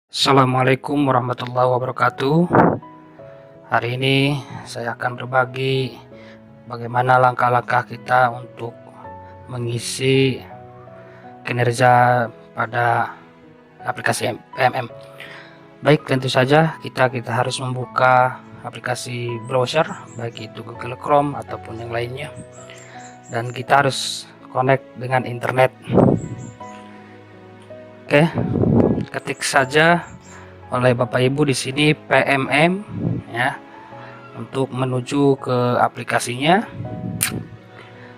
Assalamualaikum warahmatullahi wabarakatuh. Hari ini saya akan berbagi bagaimana langkah-langkah kita untuk mengisi kinerja pada aplikasi PMM. Baik, tentu saja kita harus membuka aplikasi browser, baik itu Google Chrome ataupun yang lainnya, dan kita harus connect dengan internet. Oke, ketik saja oleh Bapak Ibu di sini PMM ya, untuk menuju ke aplikasinya.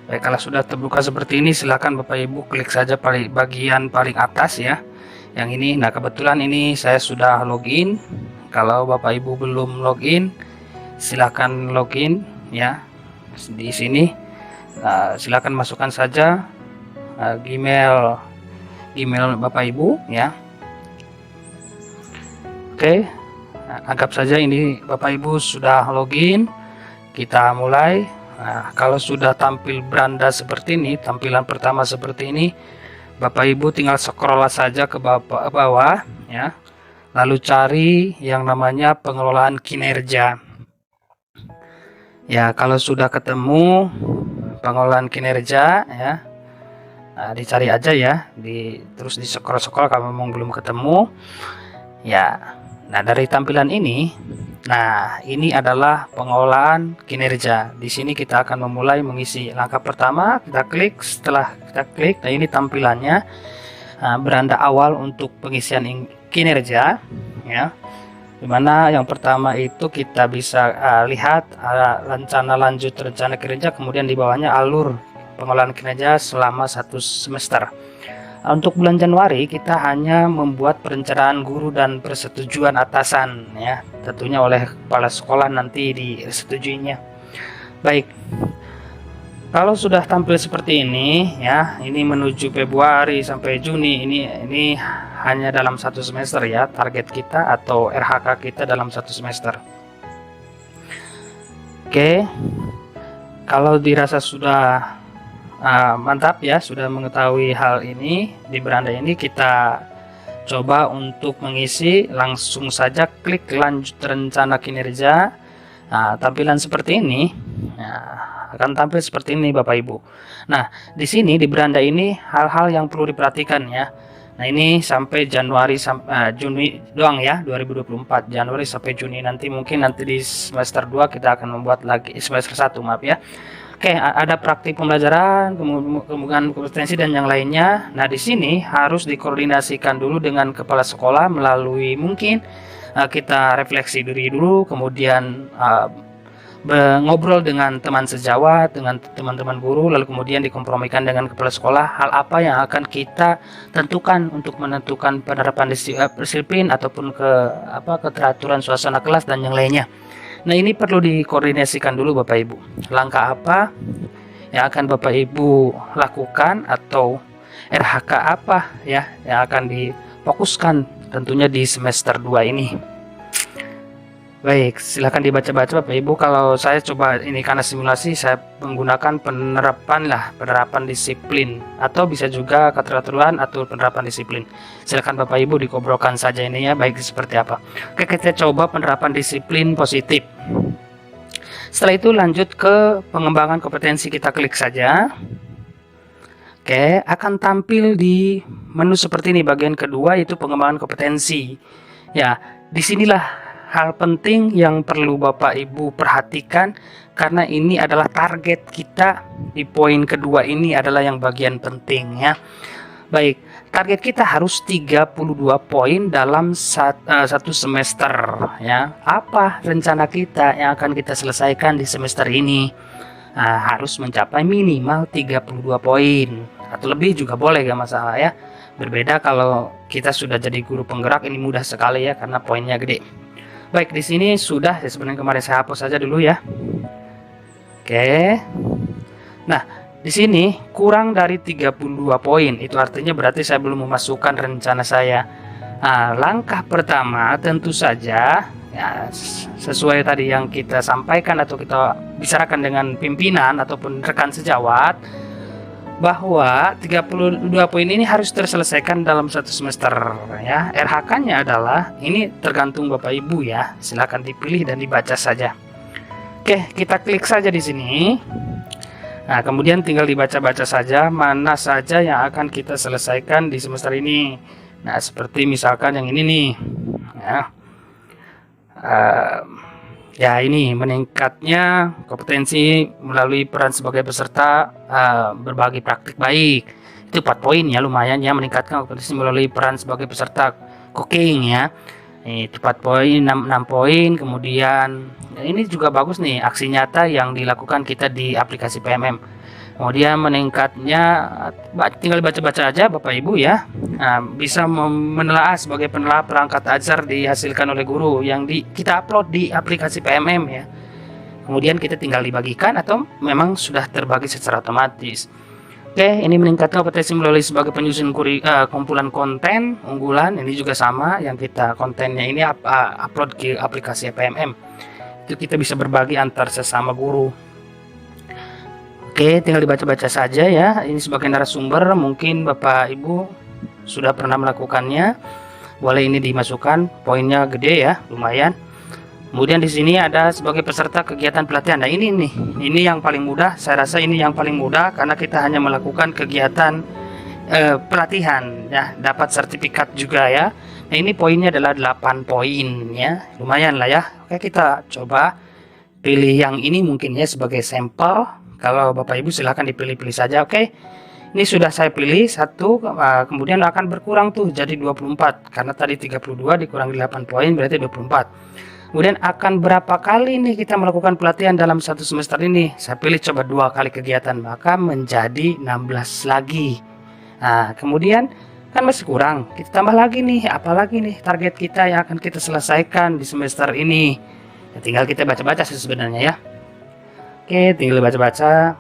Baik, kalau sudah terbuka seperti ini, silakan Bapak Ibu klik saja bagian paling atas ya, yang ini. Nah, kebetulan ini saya sudah login. Kalau Bapak Ibu belum login, silakan login ya di sini. Silakan masukkan saja Gmail Bapak Ibu ya. Oke, anggap saja ini Bapak Ibu sudah login. Kita mulai. Nah, kalau sudah tampil beranda seperti ini, tampilan pertama seperti ini, Bapak Ibu tinggal scroll saja ke bawah ya, lalu cari yang namanya pengelolaan kinerja ya. Kalau sudah ketemu pengelolaan kinerja ya, nah, dicari aja ya, terus di scroll kalau memang belum ketemu ya. Nah, dari tampilan ini, nah ini adalah pengelolaan kinerja. Di sini kita akan memulai mengisi. Langkah pertama kita klik. Setelah kita klik, nah ini tampilannya, beranda awal untuk pengisian kinerja ya. Dimana yang pertama itu kita bisa lihat rencana lanjut rencana kinerja, kemudian di bawahnya alur pengelolaan kinerja selama 1 semester. Untuk bulan Januari kita hanya membuat perencanaan guru dan persetujuan atasan ya, tentunya oleh kepala sekolah nanti disetujuinya. Baik, kalau sudah tampil seperti ini ya, ini menuju Februari sampai Juni, ini hanya dalam 1 semester ya, target kita atau RHK kita dalam 1 semester. Oke, kalau dirasa sudah mantap ya, sudah mengetahui hal ini, di beranda ini kita coba untuk mengisi. Langsung saja klik lanjut rencana kinerja. Nah, tampilan seperti ini, nah, akan tampil seperti ini Bapak Ibu. Nah, di sini di beranda ini hal-hal yang perlu diperhatikan ya. Nah, ini sampai Januari sampai Juni doang ya, 2024, Januari sampai Juni. Nanti mungkin di semester 2 kita akan membuat lagi, semester 1 maaf ya. Oke, ada praktik pembelajaran, kemudian kompetensi dan yang lainnya. Nah, di sini harus dikoordinasikan dulu dengan kepala sekolah melalui mungkin kita refleksi diri dulu, kemudian ngobrol dengan teman sejawat, dengan teman-teman guru, lalu kemudian dikompromikan dengan kepala sekolah hal apa yang akan kita tentukan untuk menentukan penerapan disiplin ataupun keteraturan suasana kelas dan yang lainnya. Nah, ini perlu dikoordinasikan dulu Bapak Ibu. Langkah apa yang akan Bapak Ibu lakukan atau RHK apa ya yang akan difokuskan tentunya di semester 2 ini. Baik, silakan dibaca-baca Bapak Ibu. Kalau saya coba ini karena simulasi, saya menggunakan penerapan disiplin, atau bisa juga keteraturan atau penerapan disiplin. Silakan Bapak Ibu dikobrolkan saja ini ya, baik seperti apa. Oke, kita coba penerapan disiplin positif. Setelah itu lanjut ke pengembangan kompetensi, kita klik saja. Oke, akan tampil di menu seperti ini, bagian kedua itu pengembangan kompetensi. Ya, disinilah hal penting yang perlu Bapak Ibu perhatikan, karena ini adalah target kita di poin kedua. Ini adalah yang bagian penting ya. Baik, target kita harus 32 poin dalam satu semester ya. Apa rencana kita yang akan kita selesaikan di semester ini? Nah, harus mencapai minimal 32 poin atau lebih juga boleh, gak masalah ya. Berbeda kalau kita sudah jadi guru penggerak, ini mudah sekali ya karena poinnya gede. Baik, di sini sudah ya, sebenarnya kemarin saya hapus saja dulu ya. Oke. Nah, di sini kurang dari 32 poin, itu artinya berarti saya belum memasukkan rencana saya. Nah, langkah pertama tentu saja ya, sesuai tadi yang kita sampaikan atau kita bicarakan dengan pimpinan ataupun rekan sejawat, bahwa 32 poin ini harus terselesaikan dalam satu semester ya. RHK-nya adalah ini tergantung Bapak Ibu ya. Silakan dipilih dan dibaca saja. Oke, kita klik saja di sini. Nah, kemudian tinggal dibaca-baca saja mana saja yang akan kita selesaikan di semester ini. Nah, seperti misalkan yang ini nih. Ya, ini meningkatnya kompetensi melalui peran sebagai peserta berbagi praktik baik. Itu 4 poin ya, lumayan ya, meningkatkan kompetensi melalui peran sebagai peserta cooking ya. Itu 4 poin, 6 poin. Kemudian ini juga bagus nih, aksi nyata yang dilakukan kita di aplikasi PMM. Kemudian meningkatnya, tinggal baca-baca aja Bapak Ibu ya. Nah, bisa menelaah sebagai penelaah perangkat ajar dihasilkan oleh guru yang kita upload di aplikasi PMM ya. Kemudian kita tinggal dibagikan atau memang sudah terbagi secara otomatis. Oke, ini meningkatkan kompetensi melalui sebagai penyusun kumpulan konten unggulan. Ini juga sama, yang kita kontennya ini upload ke aplikasi PMM. Itu kita bisa berbagi antar sesama guru. Oke, tinggal dibaca-baca saja ya. Ini sebagai narasumber, mungkin Bapak Ibu sudah pernah melakukannya. Boleh ini dimasukkan, poinnya gede ya, lumayan. Kemudian di sini ada sebagai peserta kegiatan pelatihan. Nah, ini yang paling mudah. Saya rasa ini yang paling mudah karena kita hanya melakukan kegiatan pelatihan ya, dapat sertifikat juga ya. Nah, ini poinnya adalah 8 poin ya. Lumayan lah ya. Oke, kita coba pilih yang ini mungkin ya sebagai sampel. Kalau Bapak Ibu silahkan dipilih-pilih saja. Oke, ini sudah saya pilih satu, kemudian akan berkurang tuh jadi 24 karena tadi 32 dikurangi 8 poin berarti 24. Kemudian akan berapa kali nih kita melakukan pelatihan dalam satu semester ini? Saya pilih coba 2 kali kegiatan, maka menjadi 16 lagi. Nah, kemudian kan masih kurang, kita tambah lagi nih, apalagi nih target kita yang akan kita selesaikan di semester ini. Ya, tinggal kita baca-baca sih sebenarnya ya. Oke, tinggal baca-baca.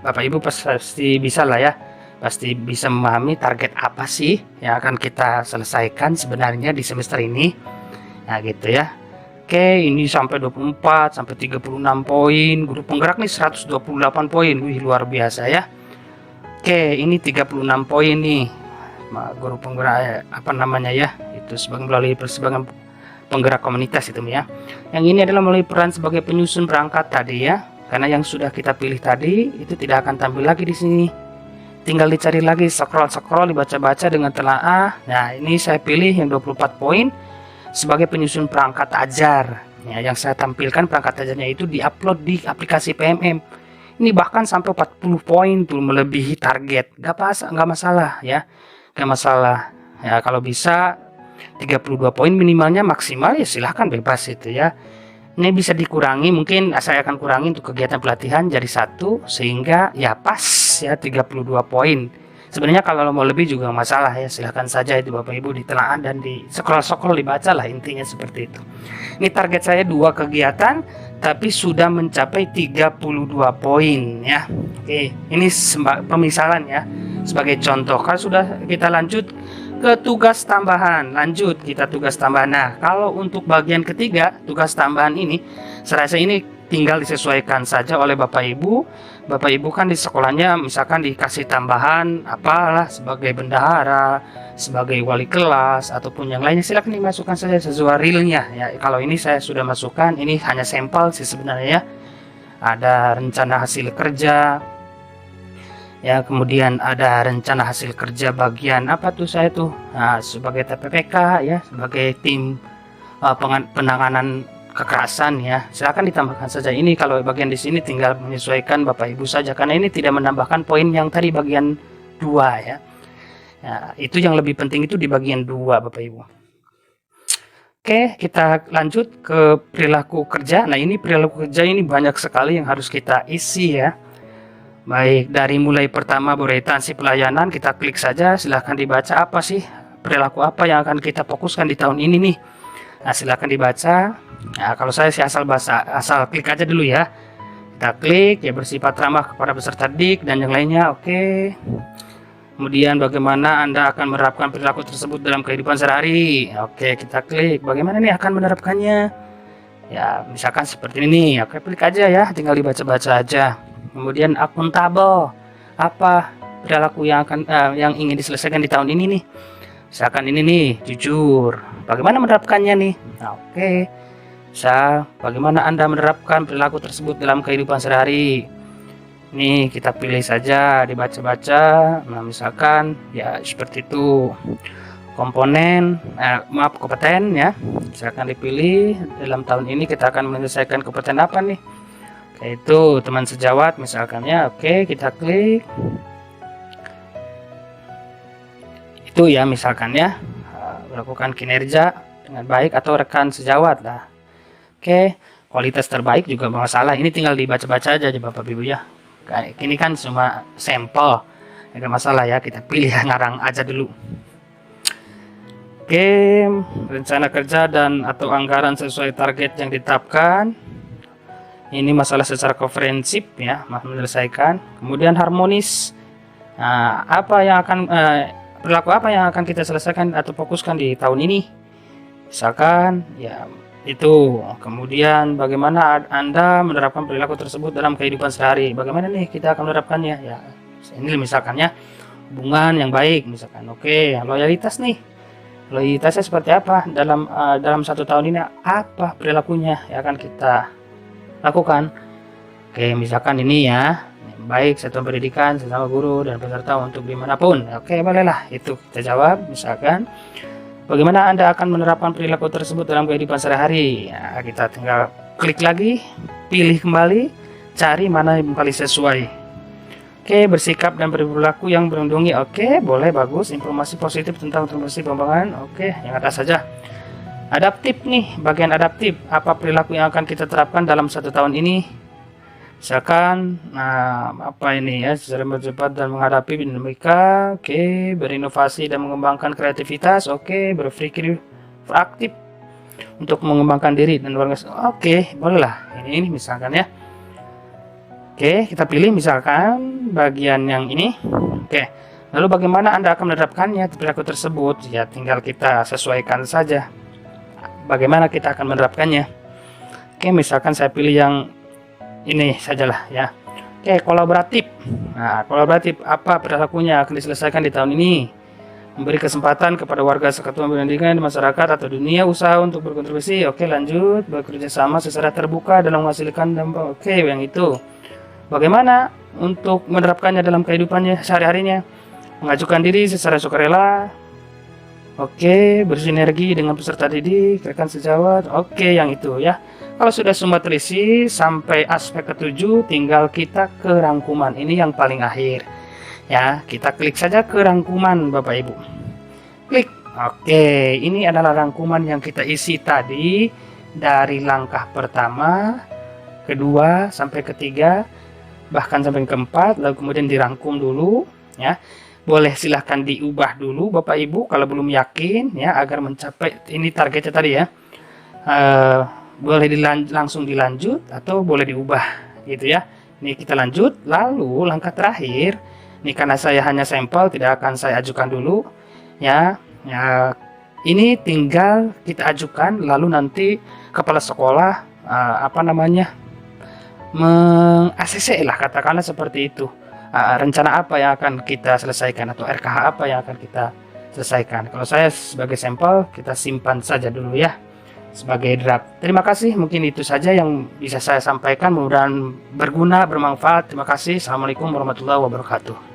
Bapak Ibu pasti bisa lah ya, pasti bisa memahami target apa sih yang akan kita selesaikan sebenarnya di semester ini. Nah gitu ya. Oke, ini sampai 24 sampai 36 poin. Guru penggerak nih 128 poin. Wih, luar biasa ya. Oke, ini 36 poin nih. Guru penggerak apa namanya ya, itu melalui sebagai penggerak komunitas itu ya. Yang ini adalah melalui peran sebagai penyusun perangkat tadi ya. Karena yang sudah kita pilih tadi itu tidak akan tampil lagi di sini. Tinggal dicari lagi, scroll, dibaca-baca dengan telaah. Nah, ini saya pilih yang 24 poin sebagai penyusun perangkat ajar. Ya, yang saya tampilkan perangkat ajarnya itu diupload di aplikasi PMM. Ini bahkan sampai 40 poin tuh, melebihi target. Nggak masalah ya. Nggak masalah. Ya, kalau bisa 32 poin minimalnya, maksimal ya silahkan bebas itu ya. Ini bisa dikurangi, mungkin saya akan kurangi untuk kegiatan pelatihan jadi 1 sehingga ya pas ya 32 poin. Sebenarnya kalau mau lebih juga masalah ya, silahkan saja itu Bapak Ibu ditelaah dan di scroll dibaca lah, intinya seperti itu. Ini target saya 2 kegiatan tapi sudah mencapai 32 poin ya. Oke, ini pemisalan ya sebagai contoh. Kalau sudah kita lanjut ke tugas tambahan, lanjut kita tugas tambahan. Nah, kalau untuk bagian ketiga tugas tambahan ini, saya rasa ini tinggal disesuaikan saja oleh Bapak Ibu. Bapak Ibu kan di sekolahnya misalkan dikasih tambahan apalah sebagai bendahara, sebagai wali kelas ataupun yang lainnya, silakan dimasukkan saja sesuai realnya ya. Kalau ini saya sudah masukkan, ini hanya sampel sih sebenarnya ya. Ada rencana hasil kerja ya, kemudian ada rencana hasil kerja bagian apa tuh saya tuh, nah, sebagai TPPK ya, sebagai tim penanganan kekerasan ya, silakan ditambahkan saja. Ini kalau bagian di sini tinggal menyesuaikan Bapak Ibu saja karena ini tidak menambahkan poin yang tadi bagian 2 ya. Nah, itu yang lebih penting itu di bagian 2 Bapak Ibu. Oke, kita lanjut ke perilaku kerja. Nah, ini perilaku kerja ini banyak sekali yang harus kita isi ya. Baik, dari mulai pertama beorientasi pelayanan, kita klik saja, silahkan dibaca apa sih perilaku apa yang akan kita fokuskan di tahun ini nih. Nah, silahkan dibaca. Nah, kalau saya sih asal klik aja dulu ya. Kita klik ya, bersifat ramah kepada peserta didik dan yang lainnya. Oke. Kemudian bagaimana Anda akan menerapkan perilaku tersebut dalam kehidupan sehari-hari. Oke, kita klik bagaimana nih akan menerapkannya. Ya, misalkan seperti ini. Oke, klik aja ya, tinggal dibaca-baca aja. Kemudian akuntabel apa perilaku yang yang ingin diselesaikan di tahun ini nih. Misalkan ini nih, jujur. Bagaimana menerapkannya nih? Nah, oke. Bisa bagaimana Anda menerapkan perilaku tersebut dalam kehidupan sehari-hari? Nih kita pilih saja, dibaca-baca. Nah misalkan ya seperti itu, kompeten ya, misalkan dipilih dalam tahun ini kita akan menyelesaikan kompeten apa nih, kayak itu teman sejawat misalkan ya. Oke, kita klik itu ya, misalkan ya, melakukan kinerja dengan baik atau rekan sejawat lah. Oke, kualitas terbaik juga masalah, ini tinggal dibaca-baca aja Bapak Ibu ya. Ini kan cuma sampel, enggak masalah ya, kita pilih ngarang aja dulu. Oke, rencana kerja dan atau anggaran sesuai target yang ditetapkan. Ini masalah secara komprehensif ya, menyelesaikan. Kemudian harmonis. Nah, apa yang akan perilaku apa yang akan kita selesaikan atau fokuskan di tahun ini? Misalkan ya itu. Kemudian bagaimana Anda menerapkan perilaku tersebut dalam kehidupan sehari? Bagaimana nih kita akan menerapkannya ya? Ini misalkannya hubungan yang baik misalkan. Oke, loyalitas nih. Loyalitasnya seperti apa dalam 1 tahun ini, apa perilakunya yang akan kita lakukan? Oke, misalkan ini ya, baik satuan pendidikan, sesama guru dan peserta untuk dimanapun. Oke, bolehlah itu kita jawab. Misalkan bagaimana Anda akan menerapkan perilaku tersebut dalam kehidupan sehari-hari? Ya, kita tinggal klik lagi, pilih kembali, cari mana yang paling sesuai. Oke, bersikap dan berperilaku yang melindungi. Oke, boleh, bagus. Informasi positif tentang transformasi pengembangan. Oke, yang atas saja. Adaptif nih, bagian adaptif. Apa perilaku yang akan kita terapkan dalam 1 tahun ini? Misalkan, nah apa ini ya, secara bercepat dan menghadapi dinamika. Oke, berinovasi dan mengembangkan kreativitas. Oke, berpikir proaktif untuk mengembangkan diri dan warga. Oke, bolehlah ini misalkan ya. Oke, kita pilih misalkan bagian yang ini. Oke, lalu bagaimana Anda akan menerapkannya perilaku tersebut? Ya tinggal kita sesuaikan saja bagaimana kita akan menerapkannya. Oke, misalkan saya pilih yang ini sajalah ya. Oke, kolaboratif. Nah, kolaboratif apa perilakunya akan diselesaikan di tahun ini? Memberi kesempatan kepada warga satuan pendidikan di masyarakat atau dunia usaha untuk berkontribusi. Oke, lanjut. Bekerja sama secara terbuka dalam menghasilkan dampak. Oke, yang itu. Bagaimana untuk menerapkannya dalam kehidupannya sehari-harinya? Mengajukan diri secara sukarela. Oke, bersinergi dengan peserta didik, rekan sejawat. Oke, yang itu ya. Kalau sudah semua terisi sampai aspek ke-7, tinggal kita ke rangkuman. Ini yang paling akhir. Ya, kita klik saja ke rangkuman Bapak Ibu. Klik. Oke, ini adalah rangkuman yang kita isi tadi dari langkah pertama, kedua sampai ketiga, bahkan sampai keempat, lalu kemudian dirangkum dulu ya. Boleh silahkan diubah dulu Bapak Ibu kalau belum yakin ya, agar mencapai ini targetnya tadi ya. Boleh langsung dilanjut atau boleh diubah gitu ya. Ini kita lanjut, lalu langkah terakhir ini karena saya hanya sampel, tidak akan saya ajukan dulu ya. Ini tinggal kita ajukan, lalu nanti kepala sekolah meng-ACC lah, katakanlah seperti itu. Rencana apa yang akan kita selesaikan atau RKH apa yang akan kita selesaikan. Kalau saya sebagai sampel, kita simpan saja dulu ya sebagai draft. Terima kasih, mungkin itu saja yang bisa saya sampaikan, mudah-mudahan berguna, bermanfaat. Terima kasih. Assalamualaikum warahmatullahi wabarakatuh.